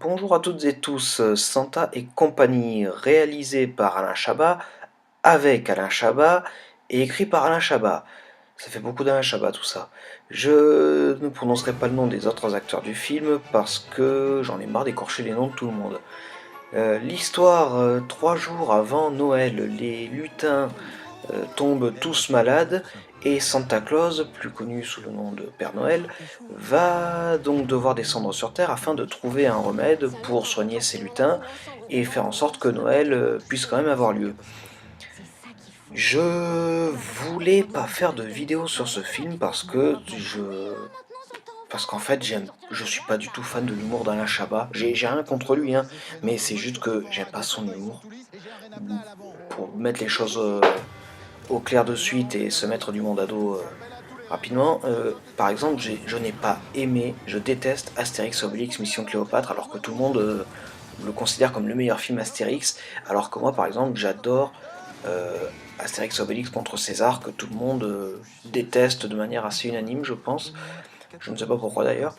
Bonjour à toutes et tous, Santa et compagnie, réalisé par Alain Chabat, avec Alain Chabat et écrit par Alain Chabat. Ça fait beaucoup d'Alain Chabat tout ça. Je ne prononcerai pas le nom des autres acteurs du film parce que j'en ai marre d'écorcher les noms de tout le monde. L'histoire, 3 jours avant Noël, les lutins tombent tous malades et Santa Claus, plus connu sous le nom de Père Noël, va donc devoir descendre sur Terre afin de trouver un remède pour soigner ces lutins et faire en sorte que Noël puisse quand même avoir lieu. Je voulais pas faire de vidéo sur ce film parce qu'en fait je suis pas du tout fan de l'humour d'Alain Chabat. J'ai rien contre lui, hein, mais c'est juste que j'aime pas son humour. Pour mettre les choses au clair de suite et se mettre du monde à dos rapidement. Par exemple, je n'ai pas aimé, je déteste Astérix Obélix Mission Cléopâtre, alors que tout le monde le considère comme le meilleur film Astérix, alors que moi, par exemple, j'adore euh, Astérix Obélix contre César, que tout le monde déteste de manière assez unanime, je pense. Je ne sais pas pourquoi d'ailleurs.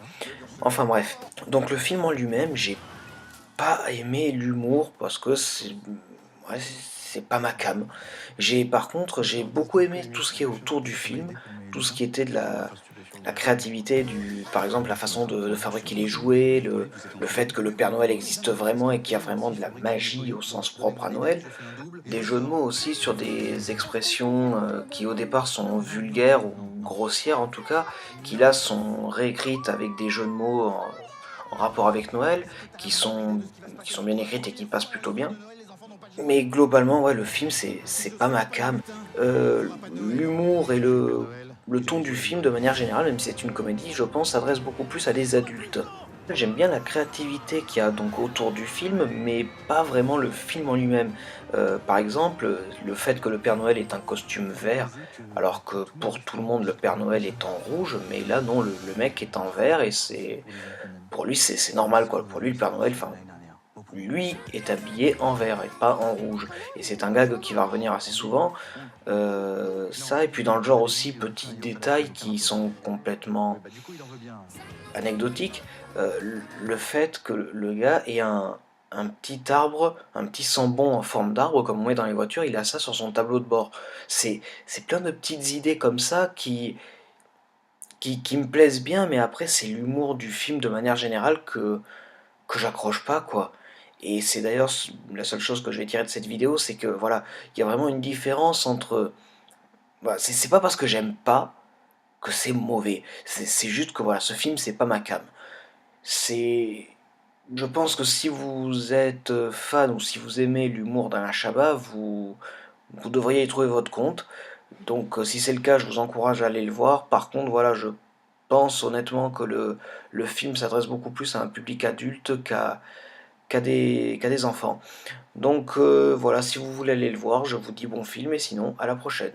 Enfin bref. Donc le film en lui-même, j'ai pas aimé l'humour parce que c'est pas ma came. Par contre, j'ai beaucoup aimé tout ce qui est autour du film, tout ce qui était de la créativité, par exemple la façon de fabriquer les jouets, le fait que le Père Noël existe vraiment et qu'il y a vraiment de la magie au sens propre à Noël. Des jeux de mots aussi sur des expressions qui au départ sont vulgaires ou grossières en tout cas, qui là sont réécrites avec des jeux de mots en rapport avec Noël, qui sont bien écrites et qui passent plutôt bien. Mais globalement, ouais, le film, c'est pas ma came. L'humour et le ton du film, de manière générale, même si c'est une comédie, je pense, s'adresse beaucoup plus à des adultes. J'aime bien la créativité qu'il y a donc autour du film, mais pas vraiment le film en lui-même. Par exemple, le fait que le Père Noël est un costume vert, alors que pour tout le monde le Père Noël est en rouge, mais là non, le mec est en vert et pour lui c'est normal quoi. Pour lui le Père Noël, enfin lui est habillé en vert et pas en rouge. Et c'est un gag qui va revenir assez souvent. Ça, et puis dans le genre aussi, petits détails qui sont complètement anecdotiques. Le fait que le gars ait un petit arbre, un petit sambon en forme d'arbre, comme on met dans les voitures, il a ça sur son tableau de bord. C'est plein de petites idées comme ça qui me plaisent bien, mais après, c'est l'humour du film de manière générale que j'accroche pas, quoi. Et c'est d'ailleurs la seule chose que je vais tirer de cette vidéo, c'est que voilà, il y a vraiment une différence entre. Voilà, c'est pas parce que j'aime pas que c'est mauvais. C'est juste que voilà, ce film, c'est pas ma came. C'est. Je pense que si vous êtes fan ou si vous aimez l'humour d'Alain Chabat, vous devriez y trouver votre compte. Donc si c'est le cas, je vous encourage à aller le voir. Par contre, voilà, je pense honnêtement que le film s'adresse beaucoup plus à un public adulte qu'à des enfants. Donc voilà, si vous voulez aller le voir, je vous dis bon film et sinon à la prochaine.